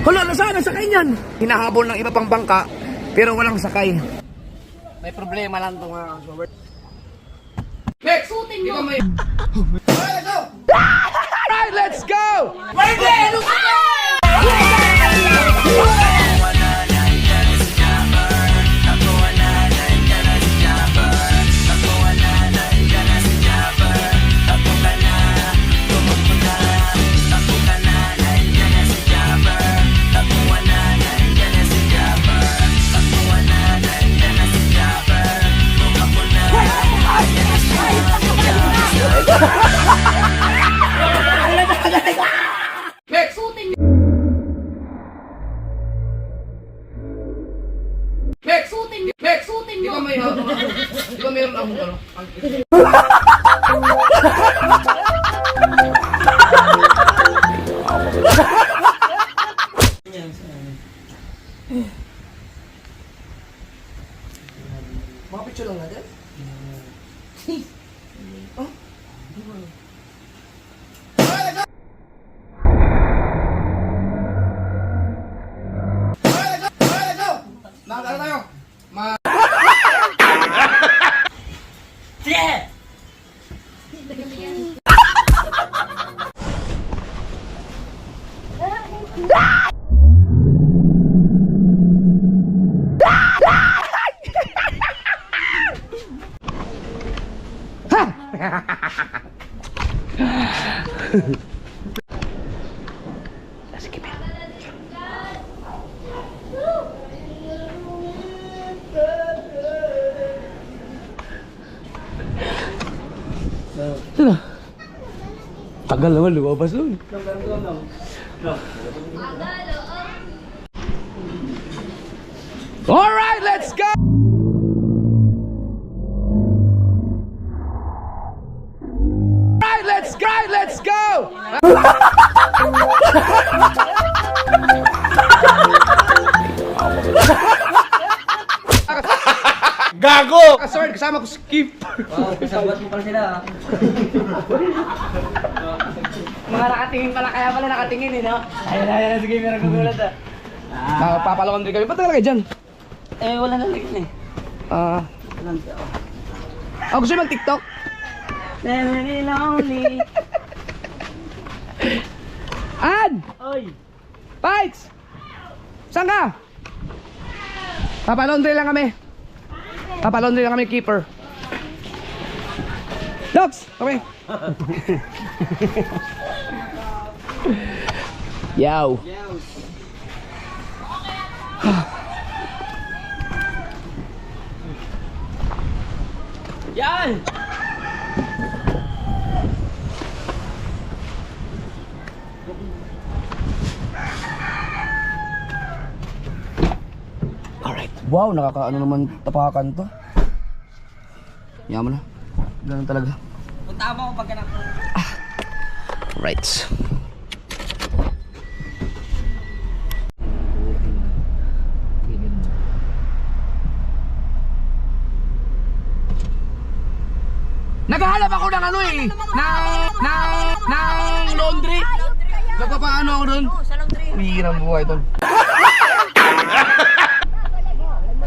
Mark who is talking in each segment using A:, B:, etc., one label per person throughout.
A: Hala, nasaan ang sakay niyan? Hinahabol ng iba pang bangka, pero walang sakay. May problema lang itong mga kasubert. Next!
B: Sutin mo!
A: Alright, let's go!
B: Pwede! Ano ka?
A: Next!
B: Sutin mo!
A: Next!
B: Sutin mo! Next! Sutin mo!
A: Di ba mayroon akong ano? Mga picture lang natin? Nakakala tayo! Skip it. Sino? Tagal naman lumabas nun. Alright, let's go! Alright, let's go! Gago! Kasord, kasama ko skip.
C: Wow, kasabot mo pala sila.
B: Mga nakatingin pala, kaya pala nakatingin eh, no?
C: Ayun, sige, meron gugulat ah.
A: Papalawan din kami. Ba't nakalagay dyan?
C: Eh, wala na lagyan eh.
A: Gusto nyo mag-tiktok?
C: Very lonely.
A: An!
C: Oy!
A: Fights! Saan ka? Papalaundry lang kami. Papalaundry lang kami, keeper. Dogs! Okay. Yaw.
C: Yan!
A: Alright. Wow, nakakaano naman tapakan to. Yaman na. Ganun talaga.
C: Punta mo ako pagka
A: Right. Naghahanap ako ng ano eh, ng laundry. Nagpapaano ako doon?
B: Sa laundry.
A: Hirang buhay doon.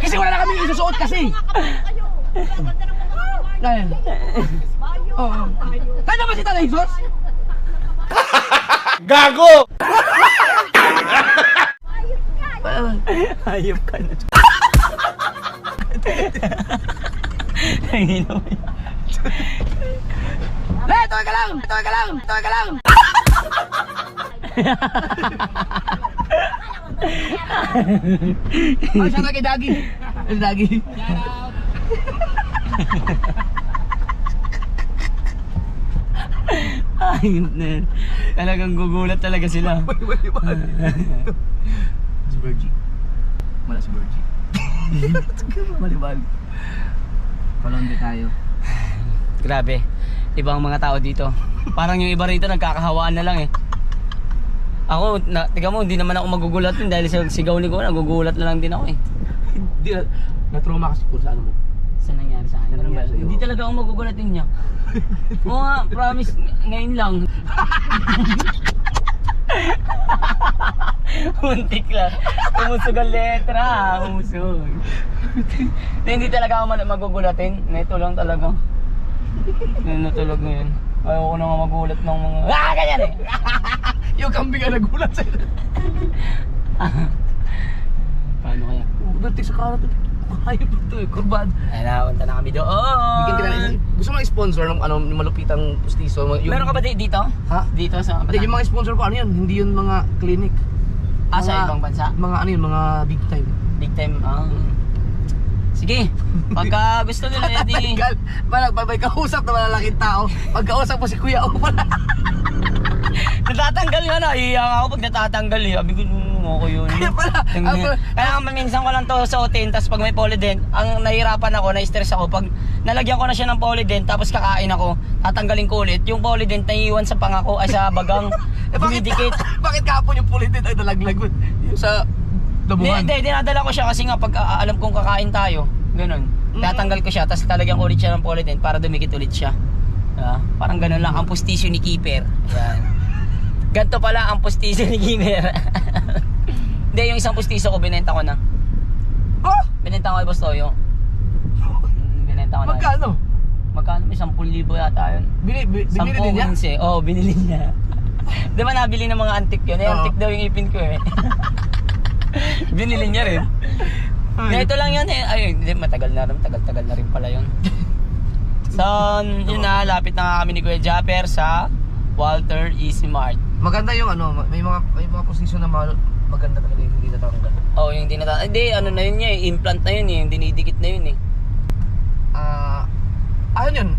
A: Kasi wala na kami isusuot kasi. Dahil. Oo. Kaya ba si Tatay Jesus? Gago!
C: Hayop ka na. Ang ino mo.
A: Le, tuwag ka lang! Tuwag ka lang! Tuwag ka lang! Oh, siya kay Dagi. Kay Dagi.
C: Ayun na yan. Talagang gugulat talaga sila.
A: Si Bergie. Wala si Bergie. Malibag. Palondre tayo.
C: Grabe. Ibang mga tao dito. Parang yung iba rito nagkakahawaan na lang eh. Ako, tiga mo, hindi naman ako magugulat din dahil sa sigaw ni ko, nagugulat na lang din ako eh.
A: Hindi, na-trauma kasi kung sa ano mo.
C: Saan nangyari sa akin? Hindi talaga ako magugulat din niya. Oo nga, promise, ngayon lang. Muntik lang. Umusog ang letra. Umusog. Hindi talaga ako magugulatin. Neto lang talaga. Natulog na yun. Ayoko na nga magulat ng mga... Ganyan eh!
A: Yung kambing ang nagulat sa'yo.
C: Paano kaya?
A: Bertik sa karat. Ayun dito eh, kurbad.
C: Ay, napunta na kami doon.
A: Bigyan kita ng gusto mo sponsor ng ano, yung malupitang pustiso?
C: Meron ka ba dito?
A: Ha?
C: Dito sa
A: Hindi, yung mga sponsor ko ano yun, hindi yun mga clinic.
C: sa ibang bansa?
A: Mga ano yun, mga big time.
C: Big time. Sige, pagka gusto nila, edi...
A: Tanggal. May kausap na malalaking tao. Pagkausap mo si Kuya O pala.
C: Natatanggal yun, iiyak ako pag natatanggal eh. Sabi ko, ako yun.
A: Kaya pala.
C: Kaya minsan ko lang to suotin, tapos pag may polydent, ang nahihirapan ako, na-stress ako, pag nalagyan ko na siya ng polydent, tapos kakain ako, tatanggalin ko ulit, yung polydent naiiwan sa pangako, ay sa bagang, dumidikit.
A: Bakit kahapon yung pulitin ay nalaglag? Yung sa damuhan?
C: Hindi, dinadala ko siya kasi nga pag alam kong kakain tayo, ganun. Tatanggal ko siya, tapos talagyan ko ulit siya ng polydent para dumikit ulit siya. Parang ganun lang ang postisyo ni Keeper. Yan. Ganto pala ang postisyo ni Keeper. Hindi, yung isang postiso ko, binenta ko na.
A: Oh!
C: Binenta ko kay Boss Toyo. Binenta ko na.
A: Magkano?
C: Magkano? May 10,000 yata yun.
A: Binili din niya?
C: Oo, binili niya. Di ba nabili ng mga antik yun? Antik daw yung ipin ko eh. Binili niya rin. Ito lang yun eh. Ay, hindi, matagal na rin. Tagal na rin pala yun. So, yun na, lapit na nga kami ni Kuya Japper sa Walter Easy Mart.
A: Maganda yung ano, may mga posisyon na maganda talaga yung hindi natanggal.
C: Oh, yung hindi natanggal. Hindi, ano na yun niya eh. Implant na yun eh. Yung dinidikit na yun eh.
A: Ayun yun.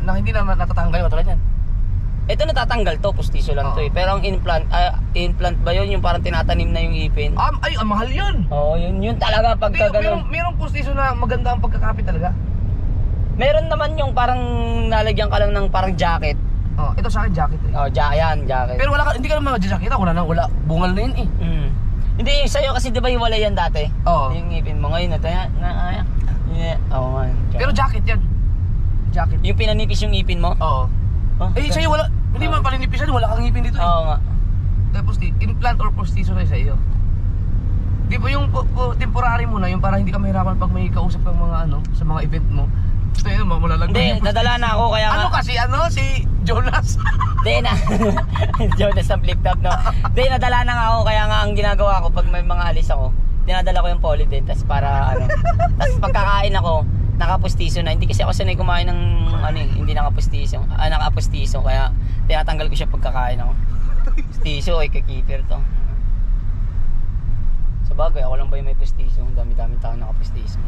A: Hindi na natatanggal katulad yan.
C: Ito natatanggal to, postisyo lang to eh. Pero ang implant ba yun? Yung parang tinatanim na yung ipin?
A: Mahal yun.
C: Oo, yun talaga pagka ganun.
A: Merong postisyon na maganda ang pagkakapit talaga.
C: Meron naman yung parang nalagyan ka lang ng parang jacket.
A: Ito sa akin jacket eh.
C: Yan, jacket.
A: Pero hindi ka naman mag-jacket. Wala bungal na yun eh.
C: Hindi, sa'yo kasi di ba hiwalay yan dati?
A: Oo.
C: Yung ipin mo ngayon, man.
A: Pero jacket yan. Jacket.
C: Yung pinanipis yung ipin mo?
A: Oo. Sa'yo wala, hindi man palinipisan, wala kang ngipin dito eh.
C: Oo nga.
A: Tapos implant or postisyon na sa iyo. Di ba yung temporary mo na, yung para hindi ka mahirapan pag may kausap kang mga sa mga event mo. Ito yun, malalag.
C: Hindi, dadala na ako kaya nga.
A: Si Jonas.
C: Hindi na. Jonas ang flip top, no? Hindi, nadala na nga ako kaya nga ang ginagawa ko pag may mga alis ako, dinadala ko yung polydent, tapos para tapos pagkakain ako, nakapustiso na. Hindi kasi ako sanay kumain ng hindi nakapustiso. Nakapustiso kaya tinatanggal ko siya pagkakain ako. Pustiso ay kakipir to. Sa bagay, ako lang ba yung may pustiso? Ang dami-dami tao nakapustiso.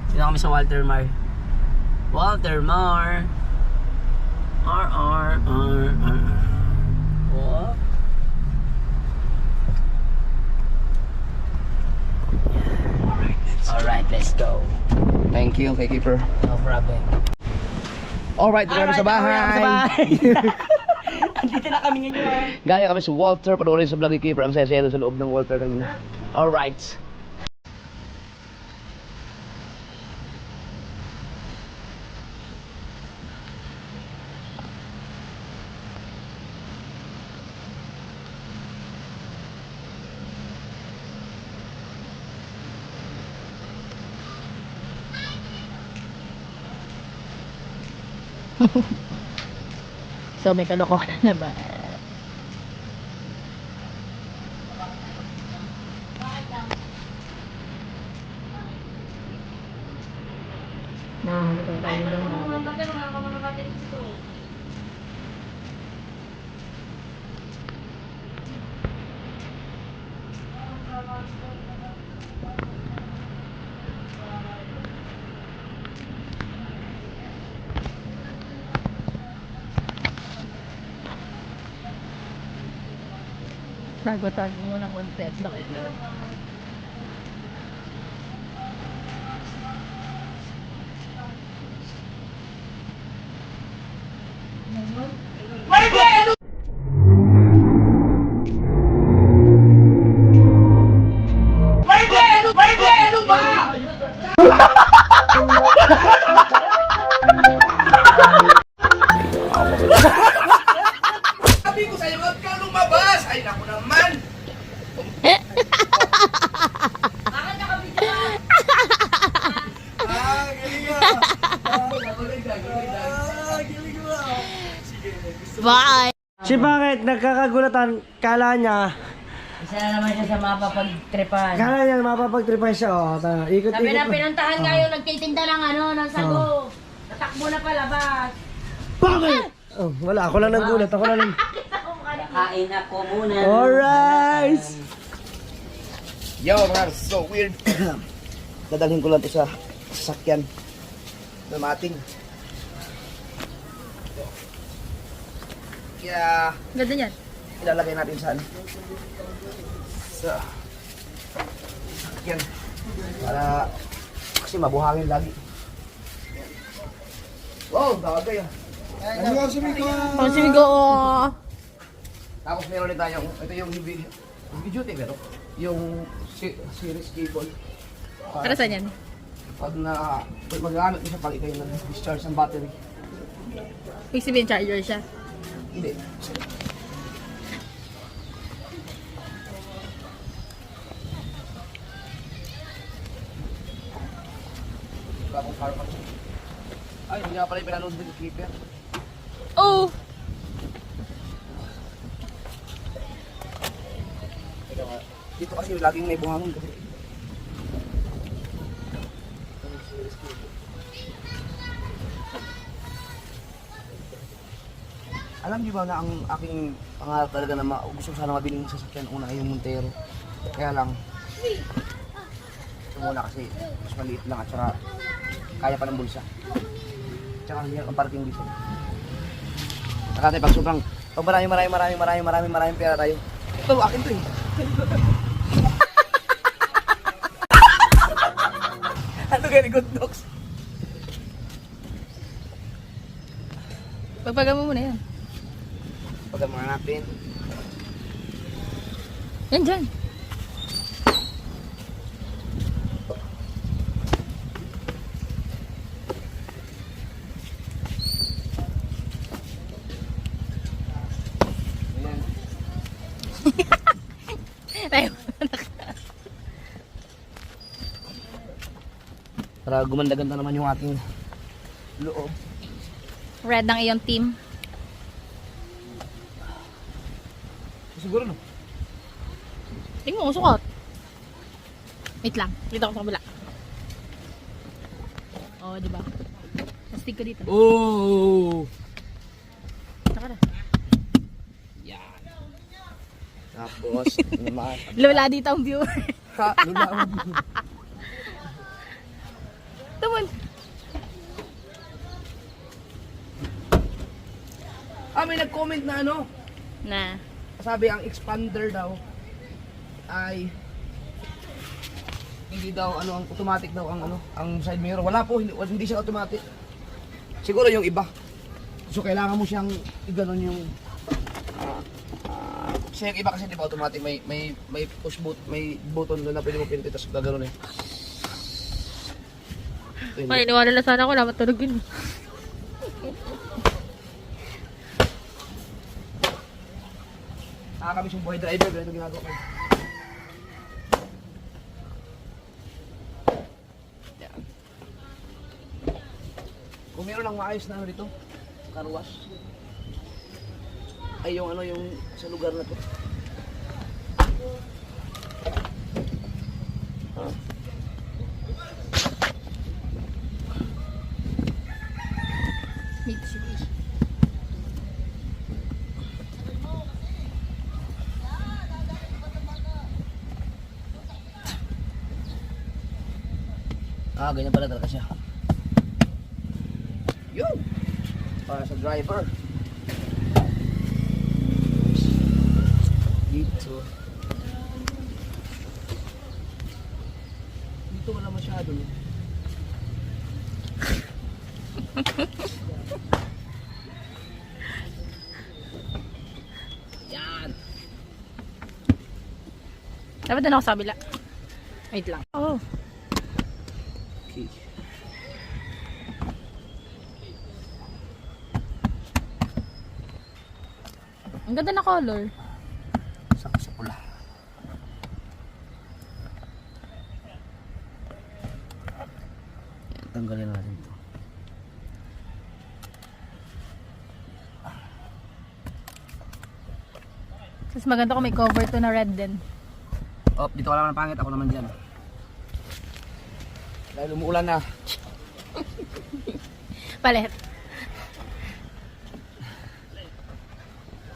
C: Sino kami sa Walter Mar? Walter Mar. R. What? Alright, let's go.
A: Thank you, kay Keeper.
C: No problem.
A: Alright, dito kami sa bahay.
C: Andito na kami ngayon.
A: Gaya kami sa Walter, panoorin sa vlog ni Keeper. Ang saya-saya doon sa loob ng Walter kanina. Alright.
B: So may kalokohan na ba? Sagutan mo ng content.
A: Sabi ko sa'yo, huwag ka lumabas! Ay, naku naman!
B: Bye!
D: Si bakit nagkakagulatan, kala niya,
B: Isa na naman siya sa mapapagtripan.
D: kala niya mapapagtripan siya, oh. Ikot-ikot.
B: Sabi na pinuntahan ngayon, nagtitinda ng ng sago. Natakbo na palabas.
D: Bakit? Oh, wala, ako lang nagulat, ako lang nang...
C: Kain ako muna.
D: Alright!
A: Yo, mga so weird. Dadalhin ko lang ito sa sasakyan. Dumating. Kaya,
B: Ganda niyan.
A: ilalagay natin sa ano. Sa sasakyan. Para, kasi mabuhangin lagi. Wow, bagay ah.
B: Oh, simigo.
A: Tapos meron din tayong, ito yung heavy duty pero yung series cable.
B: Para saan yan?
A: Pag magamit mo siya pag ikaw yung discharge ng battery.
B: Ibig sabihin charger siya.
A: Hindi. Wala akong power pack. Ay, hindi nga pala yung pinanood din yung keeper.
B: Oh!
A: Dito kasi laging may buhangin kasi. Alam niyo ba na ang aking pangarap talaga na gusto ko sana mabiling sasakyan una ay yung Montero. Kaya lang, ito muna kasi mas maliit lang at saka kaya pa ng bulsa. Tsaka hindi ang parking dito. Saka tayo pag sobrang, pag maraming pera tayo. Ito, akin to eh. Ano kaya ni Good Dogs?
B: Pagpaga mo muna yan.
A: Pagka mga natin.
B: Yan dyan.
A: Ayan. Para gumanda-ganda naman yung ating loob.
B: Red ng iyong team.
A: Siguro no?
B: Tingnan mo, sukat. Wait lang. Dito ako sa kabila. Oo, diba? Mastig ka dito.
A: Oh!
B: Saka na.
A: Yan. Tapos, naman.
B: Lola dito ang viewer.
A: Ha? Lula.
B: Tumon.
A: May nag-comment na ano.
B: Na.
A: Sabi ang expander daw ay hindi daw ano ang automatic daw ang ano ang side mirror. Wala po, hindi siya automatic. Siguro yung iba. So kailangan mo siyang iganon yung kasi yung iba kasi di ba automatic may push button, may button doon na pwede mo pindutin tapos gaganon eh. Ito hindi.
B: Maniniwala na sana ako na matulog yun.
A: Nakakamiss yung buhay driver, ganito ginagawa ko. Yan. Kung meron lang maayos na ano dito, car wash. Ay yung ano yung sa lugar na to.
B: Mitsubishi.
A: Ganyan pala talaga siya. Yun! Para sa driver. Dito. Dito wala masyado. No? Yan!
B: Dapat na ako sa kabila. Wait lang. Oh.
A: Okay.
B: Ang ganda na color.
A: Saka sa pula. Tanggalin natin ito.
B: Mas maganda kung may cover to na red din.
A: Oh, dito wala naman pangit. Ako naman dyan. Dahil umuulan na.
B: Palit.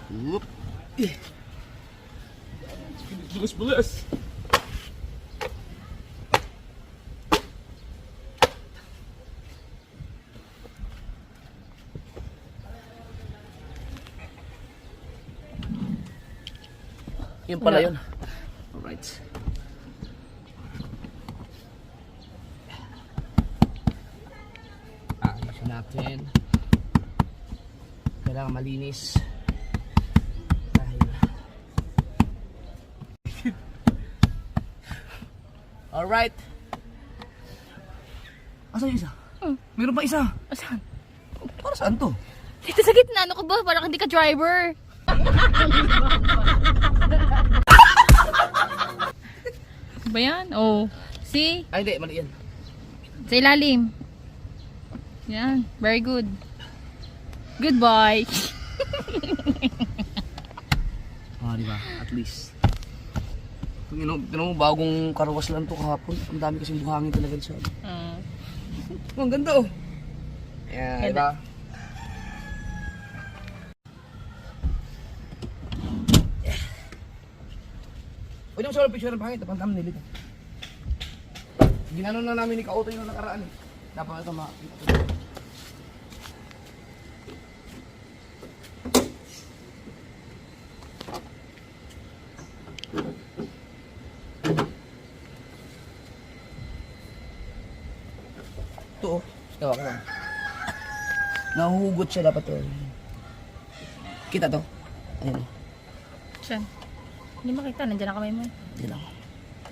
A: Whoop. Bulas. Yun pala
B: Wala.
A: yun. Alright. Ayos natin. Kailangan malinis. Dahil alright. Asan yung isa? Meron pa isa.
B: Asan?
A: Para saan to?
B: Dito sa gitna. Ano ka ba? Parang hindi ka driver. Ba yan? Oh. See?
A: Ay hindi, mali yan.
B: Sa ilalim. Yan. Very good. Goodbye.
A: Ah, di ba? At least. Tinong mo, bagong karawas lang to kahapon. Ang dami kasing buhangin talaga sa. Oh, ang ganda oh. Yeah, di ba? Pwede mo sa picture ng pangit, tapang thumbnail ito. Ginano na namin ni Kauto yung nakaraan eh. Dapat ito makita ito. Ito oh. Tawa ka lang. Nahuhugot siya dapat to. Kita to? Ayan oh.
B: Saan? Hindi makita. Nandiyan ang kamay mo.
A: Yan lang.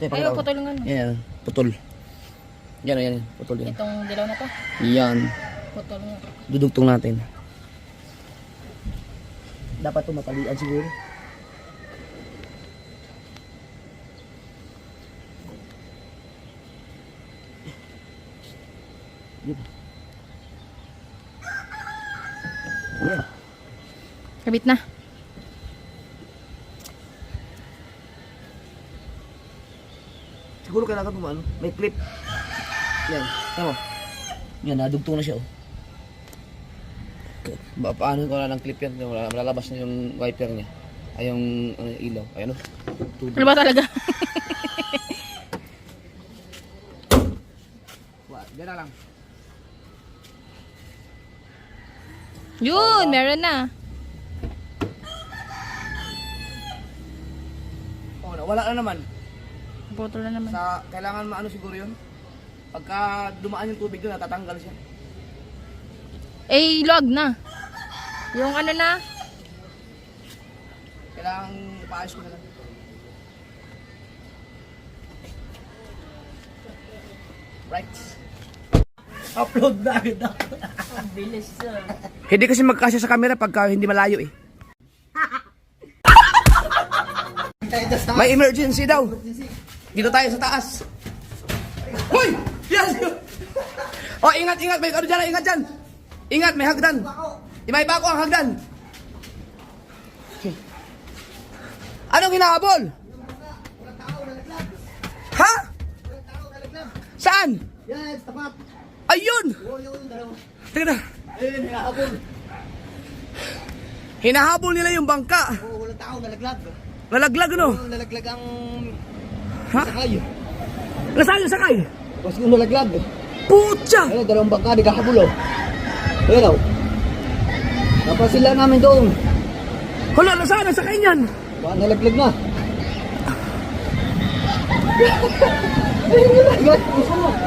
B: Ayaw, putol nga.
A: Yan, putol. Yan, yan, putol yan.
B: Itong dilaw na to.
A: Yan,
B: Putol nga.
A: dudugtong natin. Dapat ito matalian siguro. Yan. Yan.
B: Kabit na.
A: Siguro kailangan mo ano, may clip. Yan, tama. Yan, nadugtong na siya oh. Paano ko na ng clip yan? Wala, malalabas na yung wiper niya. Ay yung ilaw. Ayan oh. Tubig.
B: Ano ba talaga?
A: Diyan na lang.
B: Yun, meron na.
A: Oh, wala na naman.
B: Putol na naman.
A: Sa kailangan maano siguro 'yun. Pagka dumaan yung tubig doon, natatanggal siya.
B: Eh, log na. Yung ano na.
A: Kailangan ipaayos ko na lang. Right.
D: Upload na agad ako.
A: Hindi kasi magkasya sa camera pagka hindi malayo eh. May emergency daw. Dito tayo sa taas. Hoy! Yes! Oh, ingat, ingat. May ano dyan, ingat dyan. Ingat, may hagdan. May bako ang hagdan. Anong hinahabol? Ha? Saan?
D: Yes, tapat.
A: Ayun!
D: Oo, yun, dalawa.
A: Teka na.
D: Ayun, hinahabol.
A: Hinahabol nila yung bangka.
D: Oo, walang tao, nalaglag.
A: Nalaglag ano?
D: Oo, nalaglag ang
A: Ha?
D: sakay.
A: Nasaan yung sakay?
D: Tapos kung nalaglag.
A: Putya!
D: Ayun, dalawang bangka, naghahabol oh. Ayun oh. Tapos sila namin doon.
A: Hala, nasaan ang sakay niyan?
D: Baka nalaglag na. Ayun,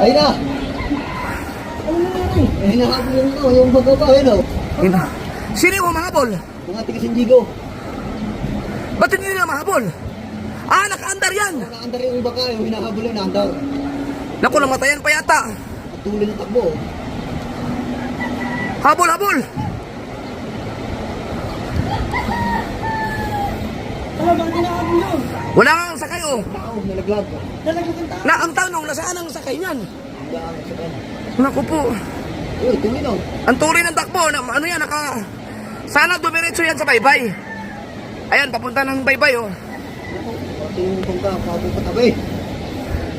D: ayun na. Eh, hinahabol yung bangka pa, ayun oh.
A: Sino yung mahabol?
D: Mga tiga Sindigo.
A: Ba't hindi nila mahabol? Ah, nakaandar yan!
D: Nakaandar yung bangka, yung hinahabol yun, naandar.
A: Naku, namatayan pa yata.
D: At tuloy ng takbo oh.
A: Habol, habol! Wala nga ang sakay oh.
D: Tao, nalaglag.
A: Na, ang tanong, nasaan ang sakay niyan?
D: Daan, sakay.
A: Naku po.
D: Uy, tuloy na.
A: Ang tuloy ng takbo, na, ano yan, naka... Sana dumiretso yan sa baybay. Ayan, papunta ng baybay, oh.
D: Pati yung bangka, patabi.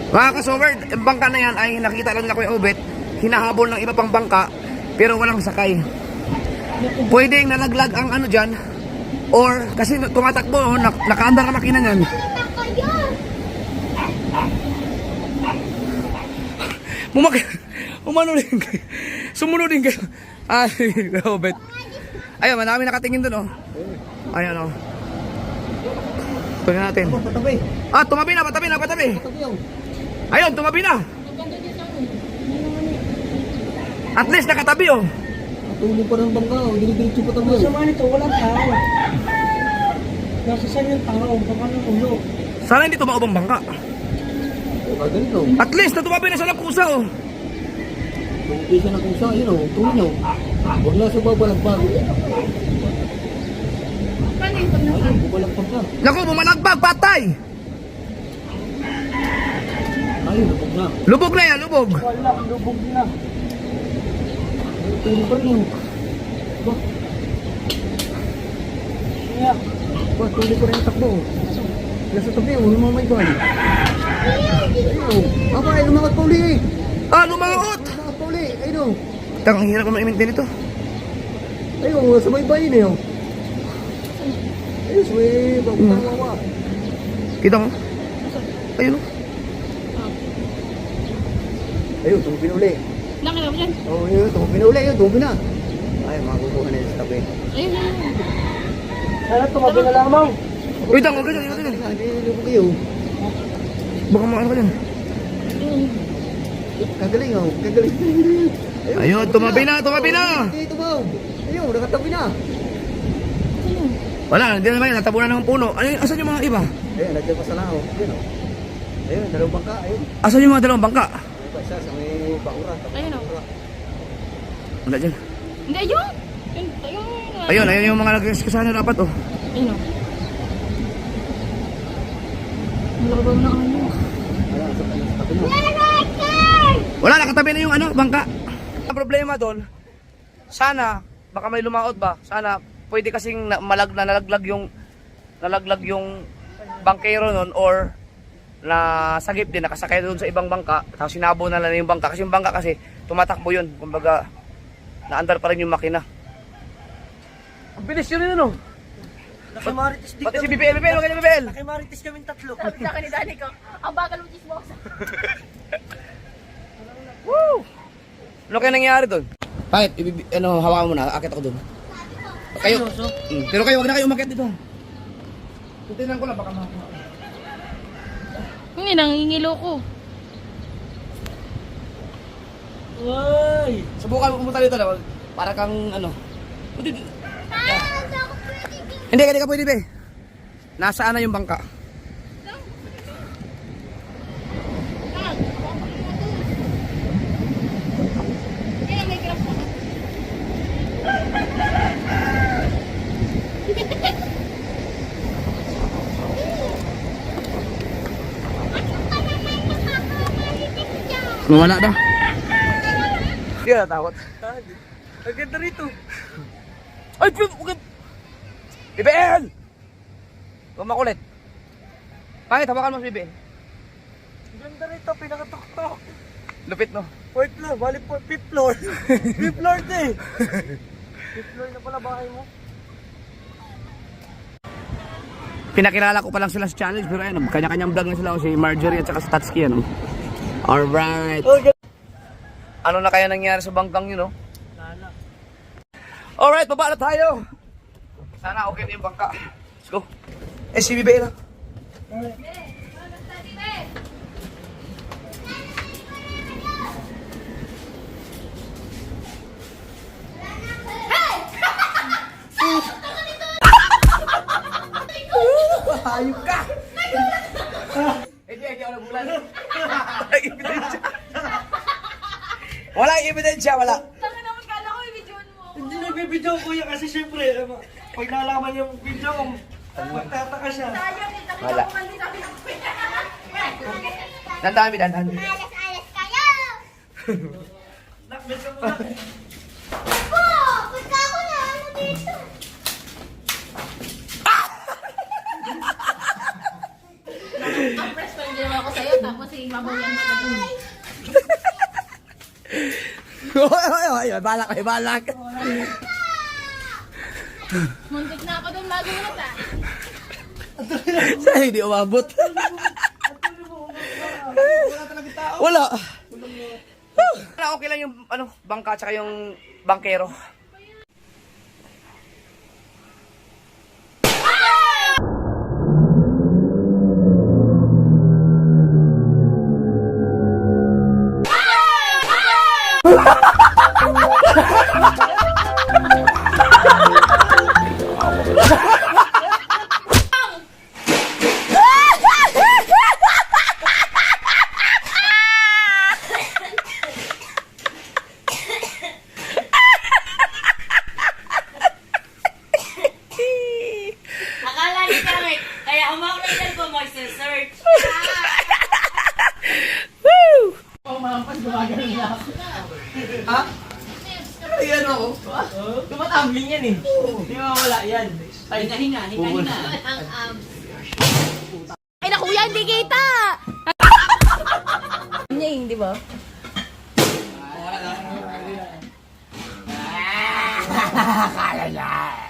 A: Mga kasover, yung bangka na yan ay nakita lang nila Kuya Obet, hinahabol ng iba pang bangka, pero walang sakay. Pwedeng nalaglag ang ano dyan, or kasi tumatakbo, oh, nakaandar na makina niyan. Umano din kayo. Sumunod din kayo. Ay, Kuya Obet. Ayun, marami nakatingin dun, oh. Ayan, oh. Tingnan natin.
D: Patabi.
A: Ah, tumabi na, patabi.
D: Patabi yun.
A: Ayun, tumabi na. At least nakatabi, oh.
D: Tulong pa ng bangka, dinidiretso patabi.
E: Masama nito, walang tao. Nasa saan yung tao? Baka ng ulo.
A: Sana hindi tumaobang bangka.
D: Ganito.
A: At least na tumabi na siya ng pusa, oh.
D: Tumabi siya ng kusa, yun o. Tuloy nyo. Huwag na sa babalagbag. Ayun, bubalagbag ka.
A: Naku, bumalagbag, patay.
D: Ayun, lubog na.
A: Lubog na yan, lubog.
E: Wala, lubog na.
D: Tuloy pa rin. Ba?
E: Kaya,
D: Ba, tuloy pa rin ang takbo. Nasa tabi, huwag mo may bali. Ayun. Aba, ay lumakat pa uli eh.
A: Ah, lumangot.
D: Lumakat pa uli. Ayun o.
A: Tang, ang hirap ko ma-maintain ito.
D: Ayun, sa may bayin eh o. Ayun, sa may bawa.
A: Kita mo? Ayun, oh.
D: Ayun, tumupin uli.
B: Nakita mo dyan?
D: Oo, yun, tumupin uli. Ayun, tumupin na. Ay, makakukuha na yun sa tabi.
B: Ayun, ayun.
E: sana tumabi na lamang.
A: Uy, tang, huwag ka dyan, huwag ka dyan.
D: Hindi, lubog kayo.
A: Baka maano ka dyan.
D: Kagaling o, kagaling.
A: Ayun, tumabi na, tumabi na.
D: Hindi, tumaw. Ayun, nakatabi na.
A: Wala, hindi naman yan, natabunan ng puno. Ano yun, asan yung mga iba?
D: Ayun, nandiyan pa sa lao. Ayun o. Ayun, dalawang bangka. Ayun.
A: Asan yung mga dalawang bangka?
D: Ayun pa isa sa may baura.
B: Ayun, o.
A: Wala dyan.
B: Hindi, ayun. Ayun.
A: Ayun, ayun yung mga nagkasana dapat, oh.
B: Ayun, o. Wala ba na ano?
D: Ayun, sa tabi na.
A: Wala, nakatabi na yung ano, bangka. Ang problema doon, sana, baka may lumaot ba? Sana, pwede kasing nalaglag yung bangkero nun or na sagip din, nakasakay doon sa ibang bangka, tapos sinabo na lang yung bangka. Kasi yung bangka kasi, tumatakbo yun. Kumbaga, naandar pa rin yung makina. Ang bilis yun yun, no?
E: Nakimaritis din
A: Pati si BBL, huwag ka niya BBL.
E: Nakimaritis kami tatlo.
B: Sabi sa akin ni Dani ko, ang bagal mo chismosa.
A: Woo! Ano kaya nangyayari doon? Bakit? Hawakan mo na, akit ako doon. Kayo. Pero kayo, wag na kayo umakyat dito. Tutinan ko lang, baka makakuha.
B: Hindi, nangingilo ko.
E: Uy!
A: Subukan mo pumunta dito na, para kang ano. Hindi ka pwede be. Nasaan na yung bangka? Nawala na. Hindi ka natakot.
E: Ang ganda rito.
A: Ay, BBL! Huwag makulit. Pangit, hawakan mo si BBL.
E: Ang ganda rito, pinakatok-tok.
A: Lupit, no?
E: Fourth floor, bali po, fifth floor. Fifth floor na eh. Fifth floor na pala bahay mo.
A: Pinakilala ko pa lang sila sa challenge, pero ayun, kanya-kanyang vlog na sila, si Marjorie at saka si Tatsuki, ano? Alright. Ano na kaya nangyari sa bangkang yun, no? Alright, baba na tayo. Sana okay na yung bangka. Let's go. Si BBL na. Ayup ka! Hindi ako nabulan. Walang ebidensya. Walang ebidensya, wala.
B: Tanga naman, kala ko i-videoan mo.
E: Hindi nagbibidyo ko kuya kasi syempre, pag nalaman yung video, magtataka siya.
B: Sayang eh, sabi
A: Wala.
B: ko kasi sabi ko.
A: Dandahan, dandahan.
F: Alas-alas kayo!
E: Nakbet ka muna.
F: Po! Pagka ako na, ano dito?
B: Tapos ibabaw yan mo na
A: Oy, balak.
B: Muntik na ako doon magulat ah.
A: Saan hindi umabot? Wala. Wala, okay lang yung bangka tsaka yung bangkero.
C: Akala ni kami, kaya humawak na yung cellphone mo, search.
A: Ha? Ayan ako.
C: Tumatambling yan eh. Di ba wala yan? Ay, hinga.
B: Ay na kuya, hindi kita! Niya di ba?
A: Kaya niya.